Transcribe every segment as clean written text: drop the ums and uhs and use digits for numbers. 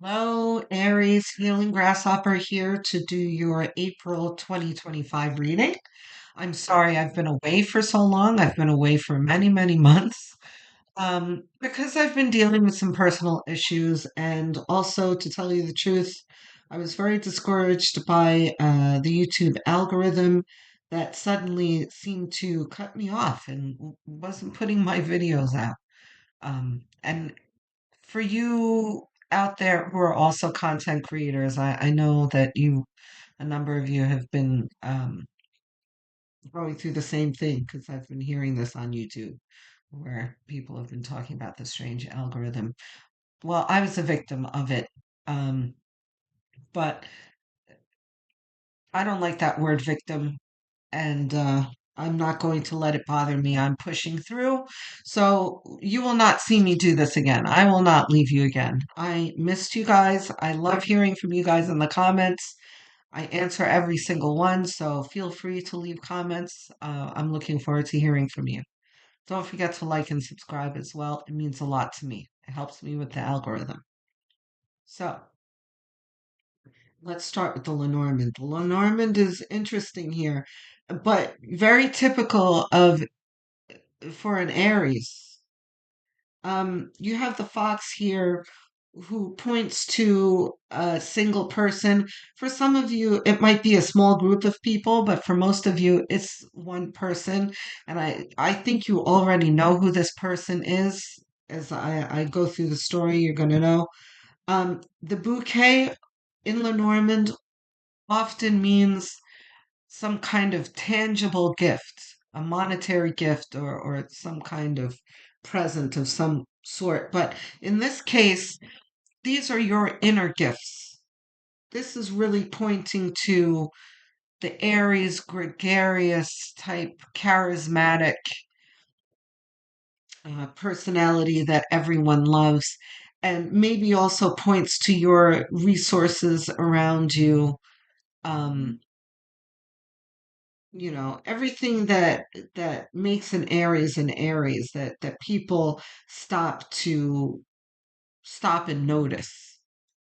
Hello, Aries, Healing Grasshopper here to do your April 2025 reading. I'm sorry I've been away for so long. I've been away for many, many months because I've been dealing with some personal issues. And also, to tell you the truth, I was very discouraged by the YouTube algorithm that suddenly seemed to cut me off and wasn't putting my videos out. And for you out there who are also content creators, I know that a number of you have been going through the same thing because I've been hearing this on YouTube where people have been talking about the strange algorithm. Well, I was a victim of it, um, but I don't like that word victim, and I'm not going to let it bother me. I'm pushing through. So you will not see me do this again. I will not leave you again. I missed you guys. I love hearing from you guys in the comments. I answer every single one, so feel free to leave comments. I'm looking forward to hearing from you. Don't forget to like and subscribe as well. It means a lot to me. It helps me with the algorithm. So let's start with the Lenormand. The Lenormand is interesting here, but very typical of for an Aries. You have the fox here who points to a single person. For some of you, it might be a small group of people, but for most of you, it's one person. And I think you already know who this person is. As I go through the story, you're going to know. The bouquet in Lenormand often means some kind of tangible gift, a monetary gift or some kind of present of some sort. But in this case, these are your inner gifts. This is really pointing to the Aries, gregarious type, charismatic personality that everyone loves, and maybe also points to your resources around you. Um, everything that makes an Aries that people stop and notice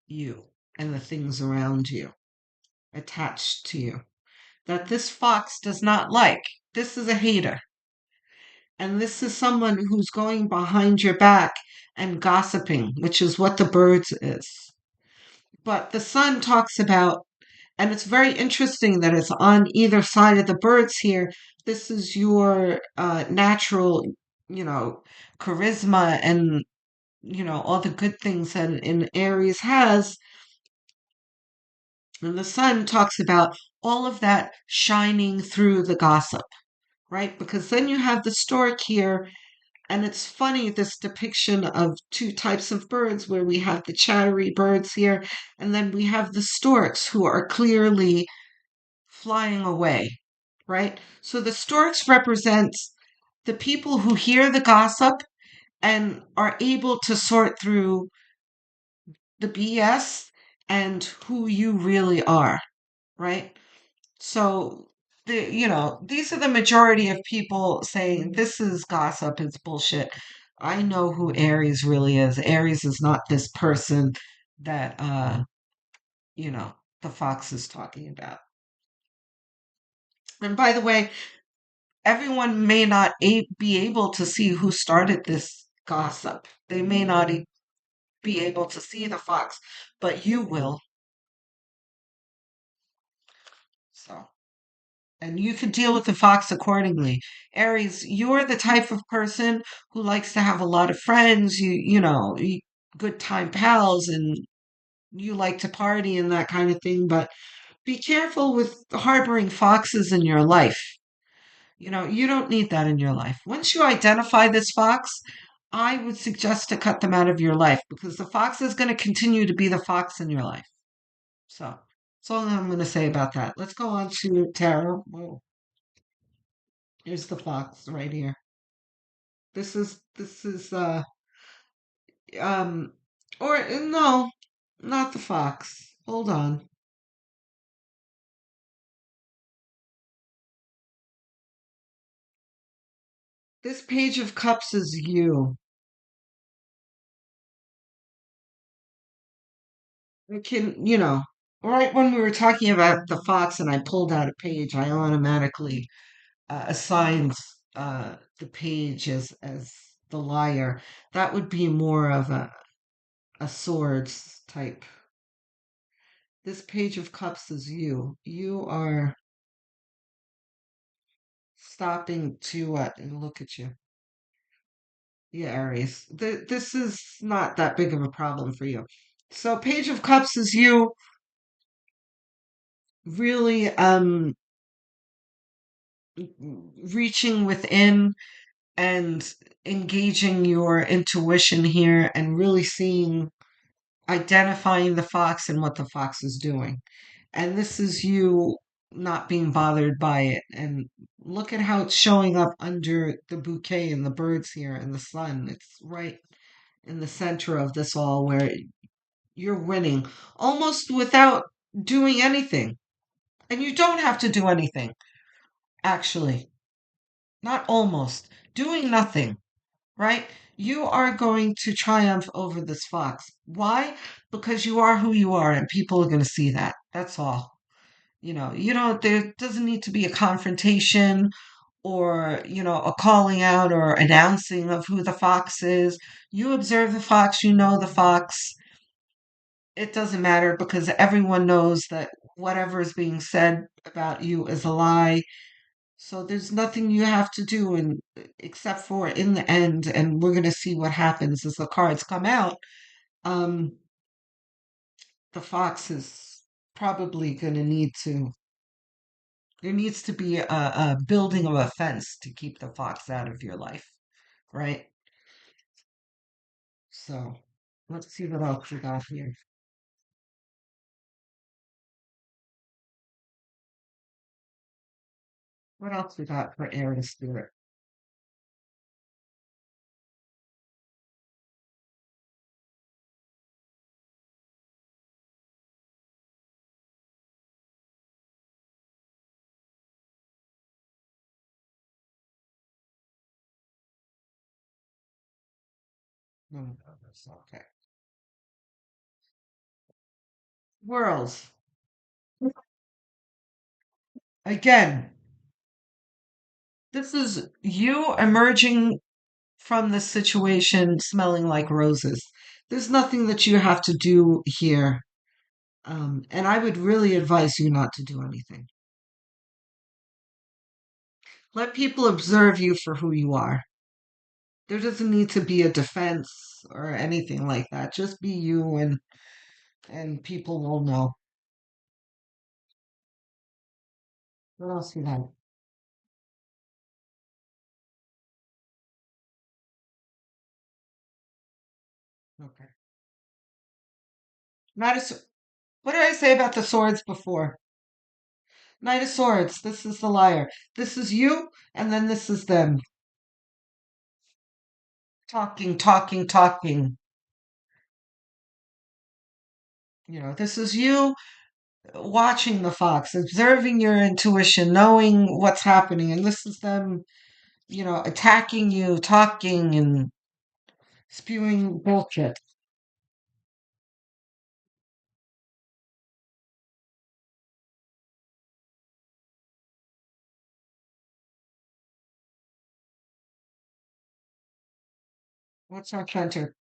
you and the things around you attached to you that this fox does not like. This is a hater, and this is someone who's going behind your back and gossiping, which is what the birds is. But the sun talks about, and it's very interesting that it's on either side of the birds here. This is your natural, you know, charisma and, all the good things that an Aries has. And the sun talks about all of that shining through the gossip, right? Because then you have the stork here. And it's funny, this depiction of two types of birds, where we have the chattery birds here, and then we have the storks who are clearly flying away, right? So the storks represent the people who hear the gossip and are able to sort through the BS and who you really are, right? So these are the majority of people saying this is gossip, it's bullshit. I know who Aries really is. Aries is not this person that you know, the fox is talking about. And by the way, everyone may not be able to see who started this gossip. They may not be able to see the fox, but you will. So, and you can deal with the fox accordingly. Aries, you're the type of person who likes to have a lot of friends, good time pals, and you like to party and that kind of thing, but be careful with harboring foxes in your life. You don't need that in your life. Once you identify this fox, I would suggest to cut them out of your life because the fox is going to continue to be the fox in your life. So, that's all I'm going to say about that. Let's go on to tarot. Whoa, here's the fox right here. This is um or no, not the fox. Hold on. This page of cups is you. I can, right when we were talking about the fox and I pulled out a page, I automatically assigned the page as the liar. That would be more of a swords type. This page of cups is you. You are stopping to and look at you. Yeah, Aries. This is not that big of a problem for you. So, Page of Cups is you really reaching within and engaging your intuition here and really seeing, identifying the fox and what the fox is doing. And this is you not being bothered by it. And look at how it's showing up under the bouquet and the birds here and the sun. It's right in the center of this all where you're winning almost without doing anything. And you don't have to do anything, actually. Not almost. Doing nothing, right? You are going to triumph over this fox. Why? Because you are who you are and people are going to see that. That's all. You don't, there doesn't need to be a confrontation or, a calling out or announcing of who the fox is. You observe the fox, you know the fox. It doesn't matter because everyone knows that whatever is being said about you is a lie. So there's nothing you have to do except for in the end, and we're gonna see what happens as the cards come out. Um, the fox is probably gonna need to. There needs to be a building of a fence to keep the fox out of your life, right? So let's see what else we got here. What else we got for air and spirit? No, that's okay. Worlds. Again, this is you emerging from this situation smelling like roses. There's nothing that you have to do here. And I would really advise you not to do anything. Let people observe you for who you are. There doesn't need to be a defense or anything like that. Just be you and people will know. What else you have? Okay. Knight of, what did I say about the swords before? Knight of Swords. This is the liar. This is you, and then this is them. Talking, talking, talking. This is you watching the fox, observing your intuition, knowing what's happening, and this is them, attacking you, talking and spewing bullshit. What's our center?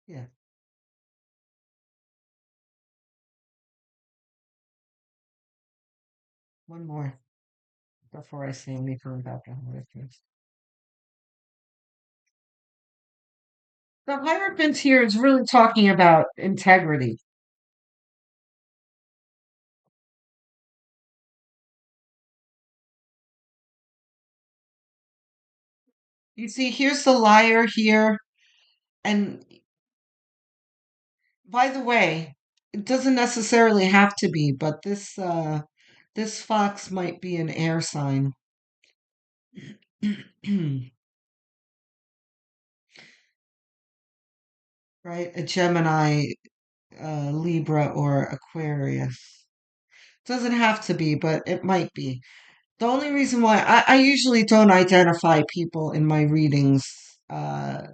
Yeah, one more before I say anything about the Hierophant. The Hierophant here is really talking about integrity. You see, here's the liar here, and by the way, it doesn't necessarily have to be, but this fox might be an air sign. Right? A Gemini, Libra, or Aquarius. Doesn't have to be, but it might be. The only reason why I usually don't identify people in my readings uh,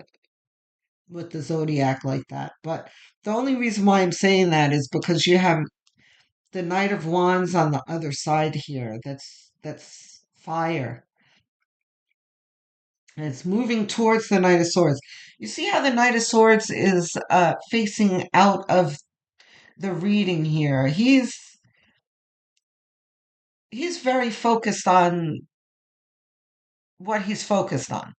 with the zodiac like that, but the only reason why I'm saying that is because you have the Knight of Wands on the other side here. That's fire. And it's moving towards the Knight of Swords. You see how the Knight of Swords is facing out of the reading here. He's very focused on what he's focused on.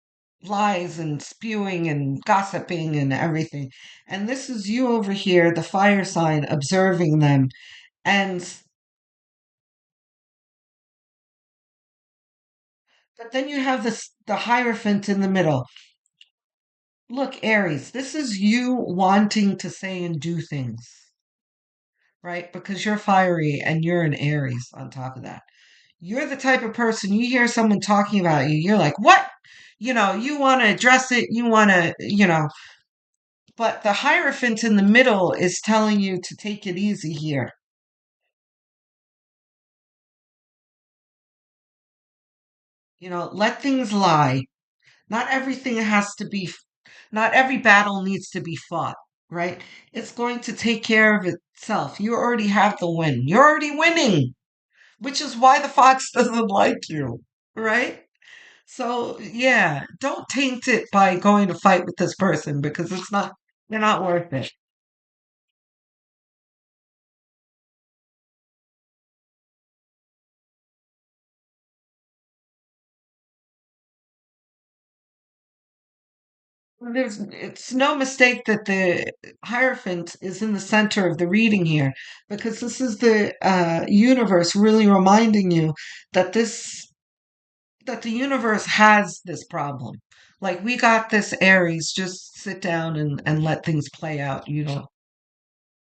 Lies and spewing and gossiping and everything. And this is you over here, the fire sign, observing them. And but then you have the Hierophant in the middle. Look, Aries, this is you wanting to say and do things, right? Because you're fiery and you're an Aries on top of that. You're the type of person you hear someone talking about you, you're like, what? You want to address it, you want to, but the Hierophant in the middle is telling you to take it easy here. Let things lie. Not everything has to be, not every battle needs to be fought, right? It's going to take care of itself. You already have the win. You're already winning, which is why the fox doesn't like you, right? So, yeah, don't taint it by going to fight with this person because they're not worth it. It's no mistake that the Hierophant is in the center of the reading here because this is the universe really reminding you that that the universe has this problem. Like we got this Aries, just sit down and let things play out.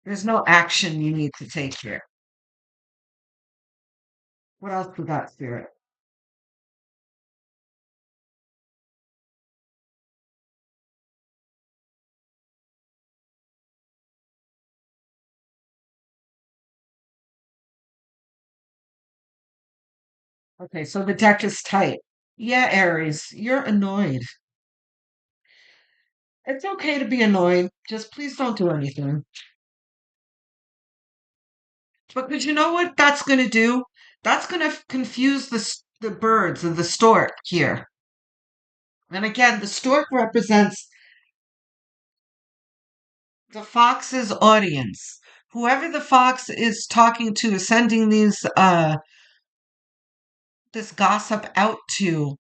There's no action you need to take here. What else we got, Spirit? Okay, so the deck is tight. Yeah, Aries, you're annoyed. It's okay to be annoyed. Just please don't do anything. Because you know what that's going to do? That's going to confuse the birds and the stork here. And again, the stork represents the fox's audience. Whoever the fox is talking to, sending this gossip out to,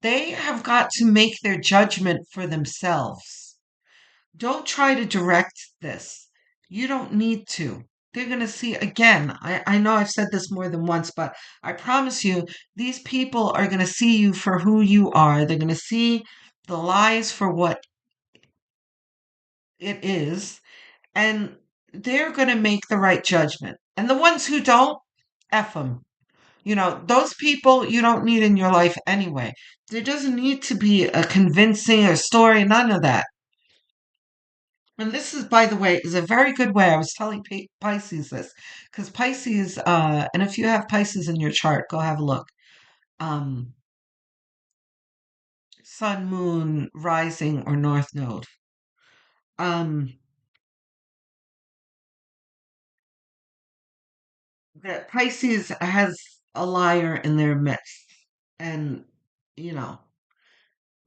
they have got to make their judgment for themselves. Don't try to direct this. You don't need to. They're going to see again. I know I've said this more than once, but I promise you, these people are going to see you for who you are. They're going to see the lies for what it is, and they're going to make the right judgment. And the ones who don't, F them. Those people you don't need in your life anyway. There doesn't need to be a convincing or story, none of that. And this is, by the way, is a very good way. I was telling Pisces this because Pisces, and if you have Pisces in your chart, go have a look. Um, Sun, Moon, Rising, or North Node. Um, that Pisces has a liar in their midst, and you know,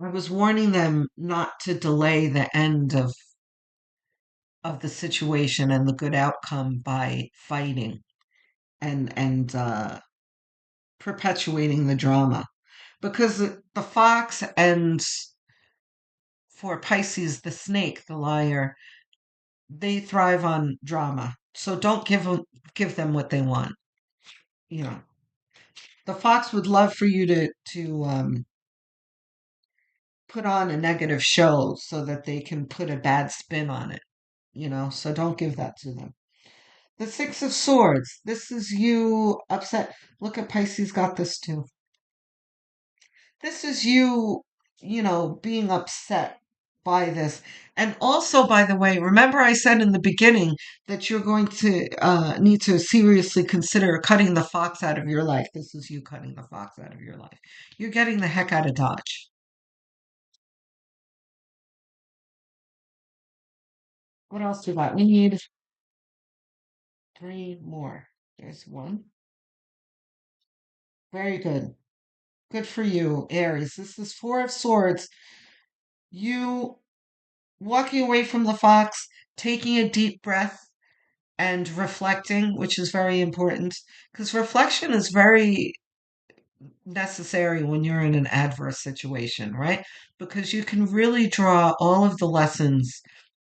I was warning them not to delay the end of the situation and the good outcome by fighting and perpetuating the drama because the fox and for Pisces the snake, the liar, they thrive on drama. So don't give them what they want. You know, the fox would love for you to put on a negative show so that they can put a bad spin on it. So don't give that to them. The Six of Swords. This is you upset. Look at Pisces got this too. This is you, being upset by this. And also, by the way, remember I said in the beginning that you're going to need to seriously consider cutting the fox out of your life. This is you cutting the fox out of your life. You're getting the heck out of Dodge. What else do we got? We need three more. There's one. Very good. Good for you, Aries. This is Four of Swords. You walking away from the fox, taking a deep breath, and reflecting, which is very important because reflection is very necessary when you're in an adverse situation, right? Because you can really draw all of the lessons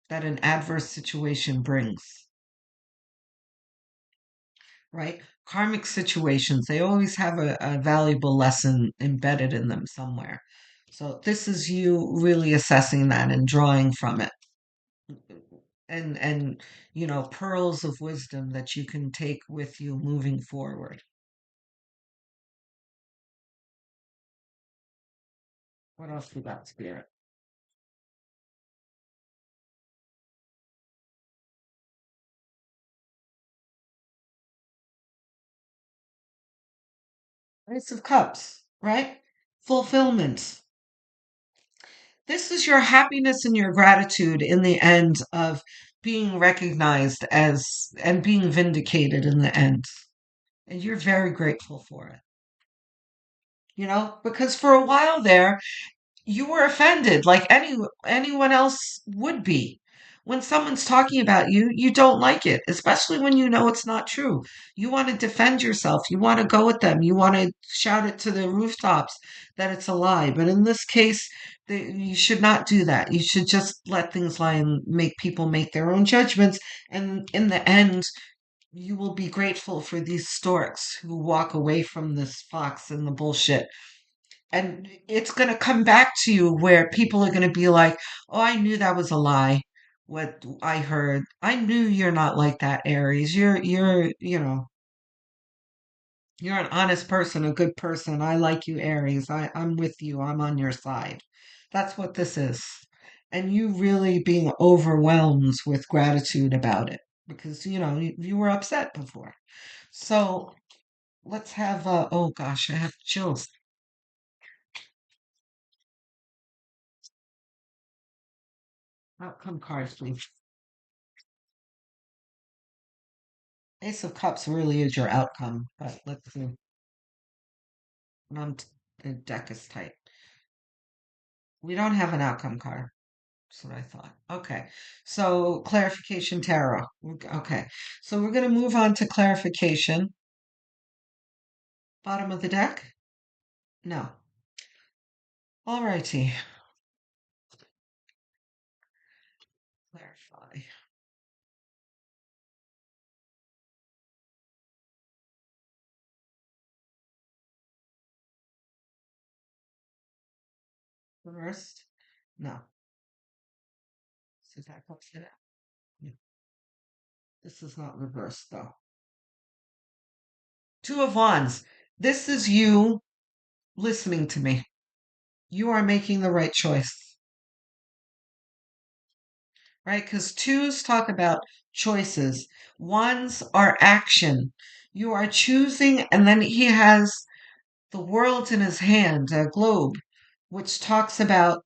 that an adverse situation brings, right? Karmic situations, they always have a valuable lesson embedded in them somewhere. So this is you really assessing that and drawing from it. And pearls of wisdom that you can take with you moving forward. What else we got, Spirit? Ace of Cups, right? Fulfillment. This is your happiness and your gratitude in the end of being recognized as and being vindicated in the end. And you're very grateful for it, because for a while there, you were offended like anyone else would be. When someone's talking about you, you don't like it, especially when you know it's not true. You want to defend yourself. You want to go at them. You want to shout it to the rooftops that it's a lie. But in this case, you should not do that. You should just let things lie and make people make their own judgments. And in the end, you will be grateful for these storks who walk away from this fox and the bullshit, and it's going to come back to you where people are going to be like, oh, I knew that was a lie. What I heard. I knew you're not like that, Aries. You're an honest person, a good person. I like you, Aries. I'm with you. I'm on your side. That's what this is. And you really being overwhelmed with gratitude about it because, you were upset before. So let's have, oh gosh, I have chills. Outcome cards, please. Ace of Cups really is your outcome, but let's see. Um, the deck is tight. We don't have an outcome card. That's what I thought. Okay, so clarification tarot. Okay, so we're going to move on to clarification. Bottom of the deck? No. Alrighty. Clarify. Reversed? No. So that upside down. Yeah. This is not reversed though. Two of Wands. This is you listening to me. You are making the right choice, right? Because twos talk about choices, ones are action. You are choosing, and then he has the world in his hand, a globe, which talks about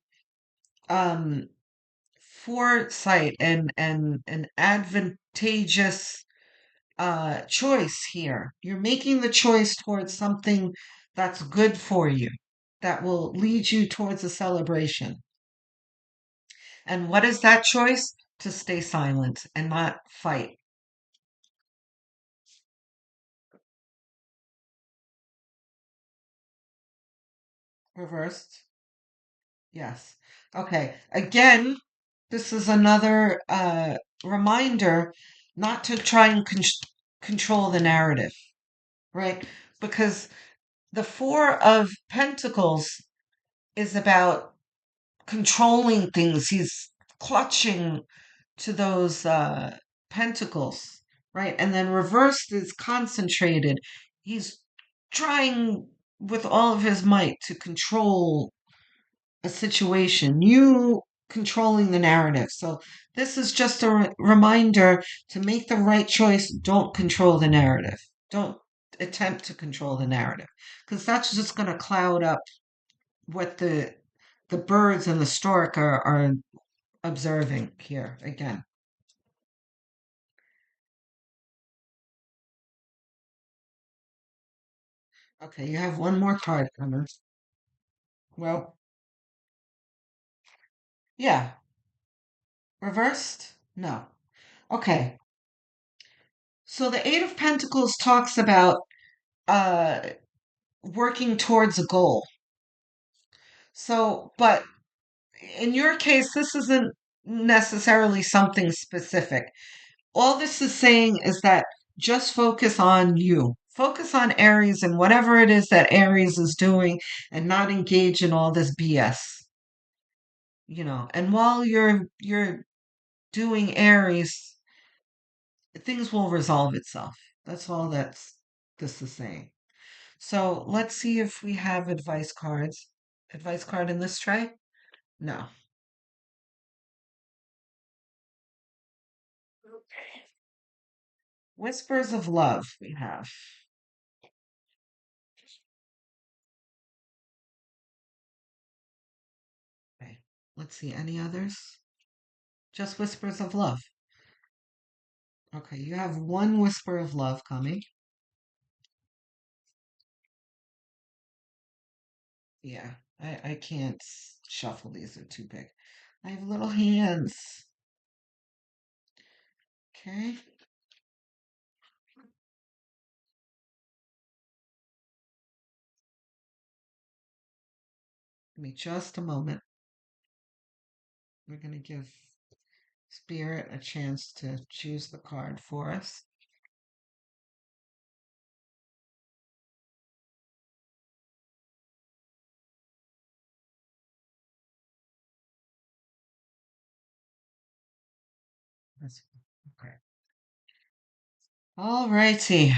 um, foresight and an advantageous choice here. You're making the choice towards something that's good for you, that will lead you towards a celebration. And what is that choice? To stay silent and not fight. Reversed. Yes. Okay. Again, this is another reminder not to try and control the narrative, right? Because the Four of Pentacles is about controlling things. He's clutching to those pentacles, right? And then reversed is concentrated. He's trying with all of his might to control a situation. You controlling the narrative. So this is just a reminder to make the right choice. Don't control the narrative. Don't attempt to control the narrative because that's just going to cloud up what the birds and the stork are observing here again. Okay, you have one more card coming. Well, yeah, reversed? No. Okay. So the Eight of Pentacles talks about uh working towards a goal. So, but in your case, this isn't necessarily something specific. All this is saying is that just focus on you. Focus on Aries and whatever it is that Aries is doing and not engage in all this BS. And while you're doing Aries, things will resolve itself. That's all this is saying. So let's see if we have advice cards. Advice card in this tray? No. Whispers of love we have. Okay. Let's see, any others? Just whispers of love. Okay, you have one whisper of love coming. Yeah, I can't shuffle these, they're too big. I have little hands. Okay, give me just a moment. We're going to give Spirit a chance to choose the card for us. Okay. All righty.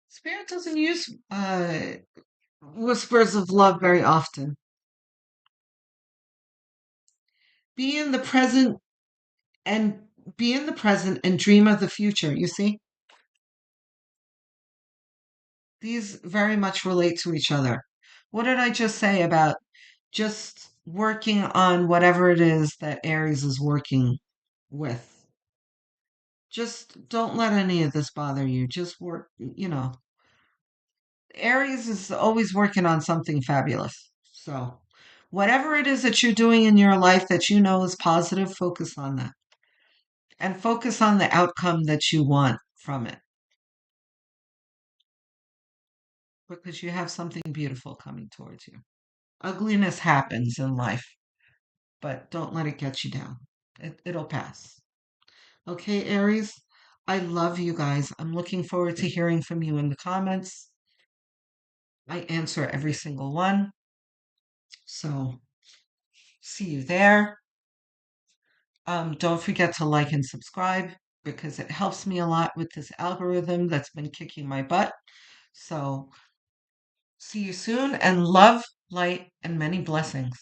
Spirit doesn't use whispers of love very often. Be in the present and be in the present and dream of the future. You see, these very much relate to each other. What did I just say about just working on whatever it is that Aries is working with? Just don't let any of this bother you. Just work. Aries is always working on something fabulous. So, whatever it is that you're doing in your life that you know is positive, focus on that. And focus on the outcome that you want from it because you have something beautiful coming towards you. Ugliness happens in life, but don't let it get you down. It'll pass. Okay, Aries, I love you guys. I'm looking forward to hearing from you in the comments. I answer every single one. So, see you there. Don't forget to like and subscribe because it helps me a lot with this algorithm that's been kicking my butt. So, see you soon and love, light, and many blessings.